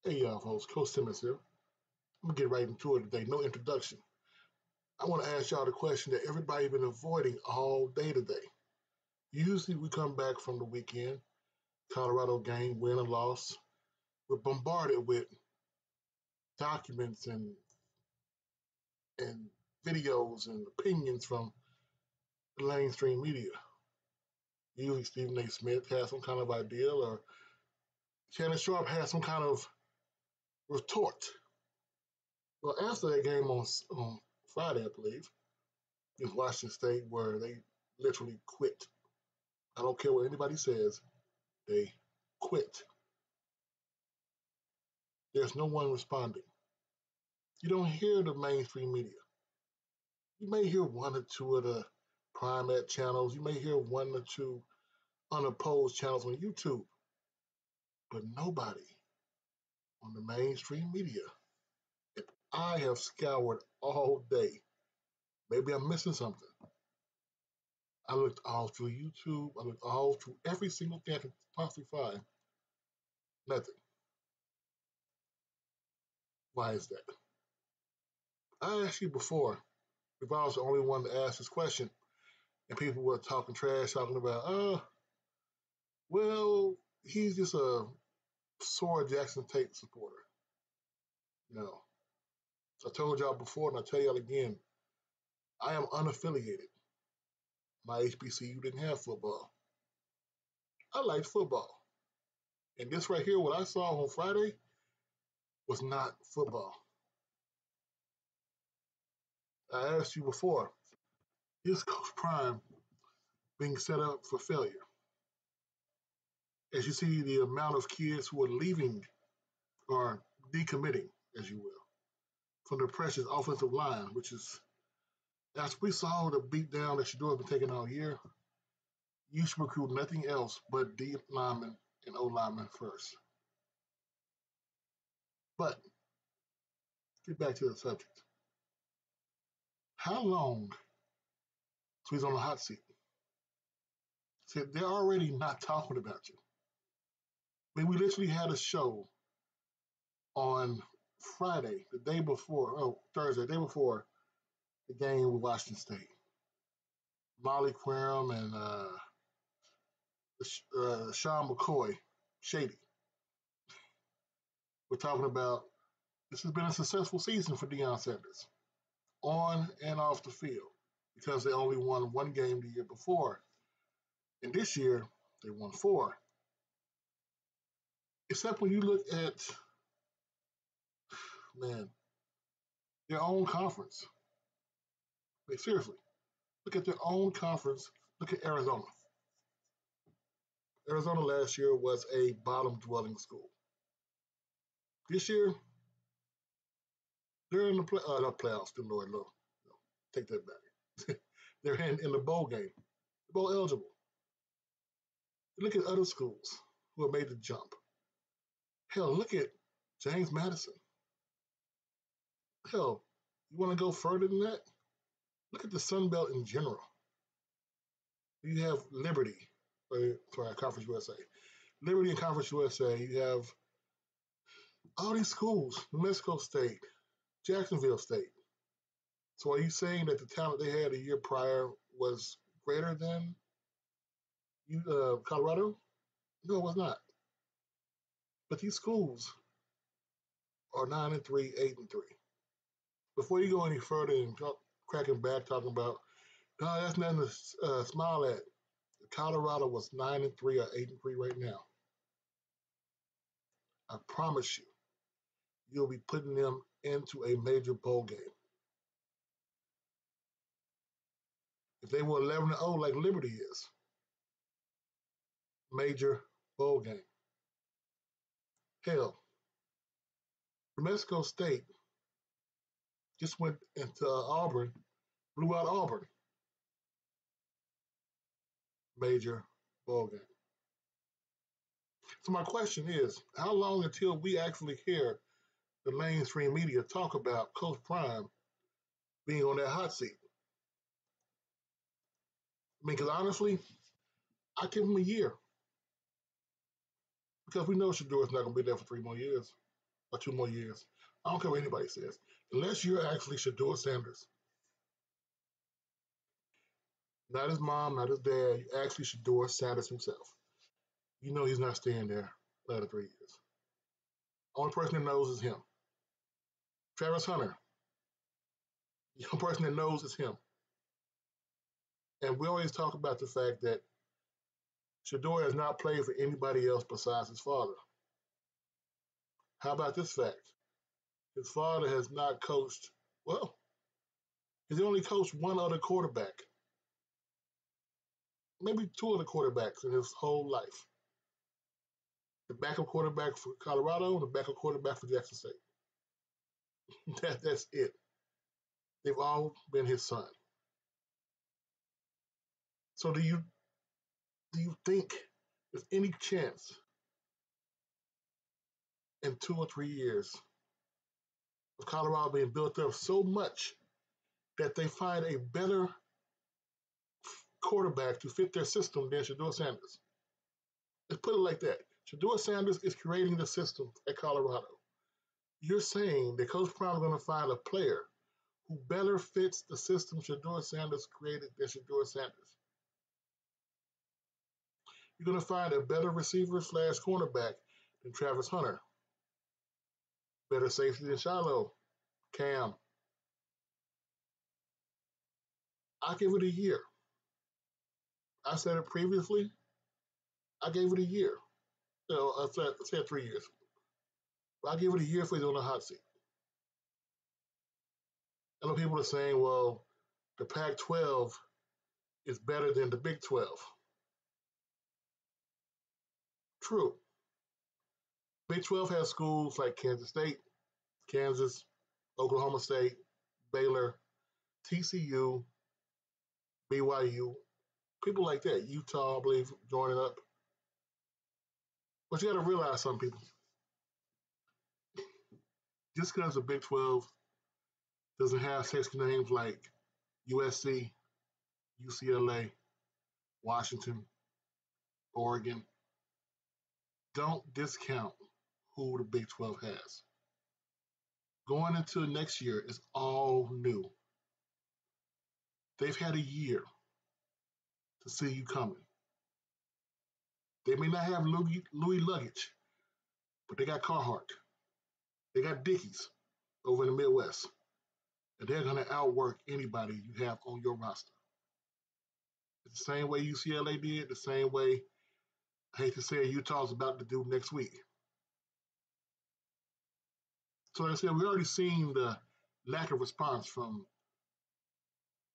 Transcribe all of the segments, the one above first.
Hey, folks, Coach Simmons here. I'm gonna get right into it today. No introduction. I want to ask y'all the question that everybody's been avoiding all day today. Usually, we come back from the weekend, Colorado game, win or loss. We're bombarded with documents and videos and opinions from the mainstream media. Usually, Stephen A. Smith has some kind of ideal, or Shannon Sharp has some kind of retort. Well, after that game on Friday, I believe, in Washington State, where they literally quit. I don't care what anybody says, they quit. There's no one responding. You don't hear the mainstream media. You may hear one or two of the primate channels. You may hear one or two unopposed channels on YouTube, but nobody on the mainstream media. And I have scoured all day. Maybe I'm missing something. I looked all through YouTube. I looked all through every single thing I could possibly find. Nothing. Why is that? I asked you before if I was the only one to ask this question, and people were talking trash, talking about, well, he's just a sore Jackson Tate supporter. No. So I told y'all before, and I tell y'all again, I am unaffiliated. My HBCU didn't have football. I liked football. And this right here, what I saw on Friday, was not football. I asked you before, is Coach Prime being set up for failure? As you see the amount of kids who are leaving or decommitting, as you will, from the precious offensive line, which is, as we saw the beatdown that Shador has been taking all year, you should recruit nothing else but D linemen and O linemen first. But get back to the subject. How long so he's on the hot seat? See, they're already not talking about you. I mean, we literally had a show on Friday, Thursday, the day before the game with Washington State. Molly Querim and Sean McCoy, Shady. We're talking about this has been a successful season for Deion Sanders, on and off the field, because they only won one game the year before. And this year, they won 4. Except when you look at, man, their own conference. Like, seriously, look at their own conference. Look at Arizona. Arizona last year was a bottom-dwelling school. This year, they're in the not playoffs. Good Lord, no. Take that back. They're in the bowl game. They're bowl eligible. Look at other schools who have made the jump. Hell, look at James Madison. Hell, you want to go further than that? Look at the Sun Belt in general. You have Liberty, Conference USA. Liberty and Conference USA, you have all these schools, New Mexico State, Jacksonville State. So are you saying that the talent they had a year prior was greater than Colorado? No, it was not. But these schools are 9-3, 8-3. Before you go any further and cracking back talking about, no, that's nothing to smile at. Colorado was 9-3 or 8-3 right now. I promise you, you'll be putting them into a major bowl game. If they were 11-0 like Liberty is, major bowl game. Hell, New Mexico State just went into Auburn, blew out Auburn. Major bowl game. So my question is, how long until we actually hear the mainstream media talk about Coach Prime being on that hot seat? I mean, because honestly, I give him a year. Because we know Shador's not going to be there for 3 more years. or 2 more years. I don't care what anybody says. Unless you're actually Shedeur Sanders, not his mom, not his dad, you actually Shedeur Sanders himself. You know he's not staying there another 3 years. Only person that knows is him. Travis Hunter, the only person that knows is him. And we always talk about the fact that Shedeur has not played for anybody else besides his father. How about this fact? His father has not coached, well, he's only coached one other quarterback, maybe two other quarterbacks in his whole life. The backup quarterback for Colorado and the backup quarterback for Jackson State. That's it. They've all been his son. So do you think there's any chance in 2 or 3 years of Colorado being built up so much that they find a better quarterback to fit their system than Shedeur Sanders? Let's put it like that. Shedeur Sanders is creating the system at Colorado. You're saying that Coach Prime is going to find a player who better fits the system Shedeur Sanders created than Shedeur Sanders. You're going to find a better receiver / cornerback than Travis Hunter. Better safety than Shiloh, Cam. I give it a year. I said it previously. I gave it a year. I said 3 years. But I give it a year for he's on the hot seat. I know people are saying, well, the Pac-12 is better than the Big 12. True. Big 12 has schools like Kansas State, Kansas, Oklahoma State, Baylor, TCU, BYU, people like that. Utah, I believe, joining up. But you got to realize something, people. Just because the Big 12 doesn't have sexy names like USC, UCLA, Washington, Oregon, don't discount who the Big 12 has. Going into next year is all new. They've had a year to see you coming. They may not have Louis luggage, but they got Carhartt. They got Dickies over in the Midwest. And they're going to outwork anybody you have on your roster. It's the same way UCLA did, the same way, I hate to say it, Utah's about to do next week. So like I said, we've already seen the lack of response from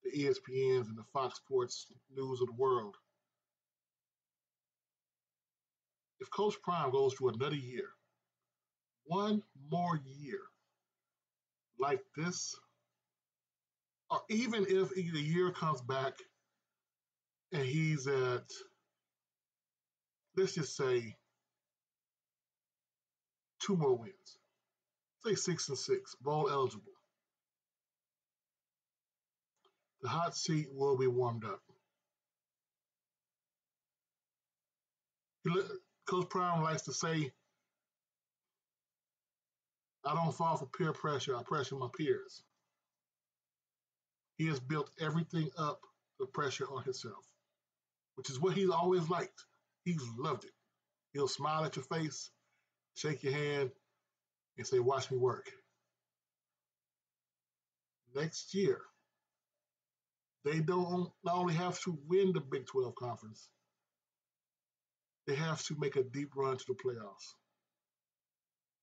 the ESPNs and the Fox Sports News of the world. If Coach Prime goes to another year, one more year like this, or even if the year comes back and he's at, let's just say, 2 more wins, say 6-6, bowl eligible, the hot seat will be warmed up. Coach Prime likes to say, I don't fall for peer pressure, I pressure my peers. He has built everything up the pressure on himself, which is what he's always liked. He's loved it. He'll smile at your face, shake your hand, and say, watch me work. Next year, they don't not only have to win the Big 12 conference, they have to make a deep run to the playoffs.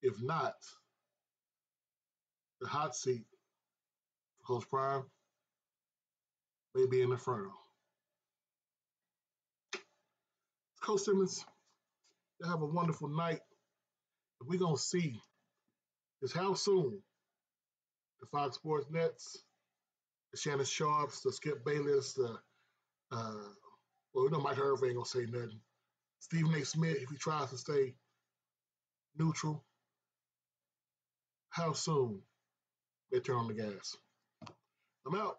If not, the hot seat for Coach Prime may be an inferno. Coach Simmons, you have a wonderful night. We're going to see is how soon the Fox Sports Nets, the Shannon Sharps, the Skip Bayless, Mike Irvin ain't going to say nothing. Stephen A. Smith, if he tries to stay neutral, how soon they turn on the gas. I'm out.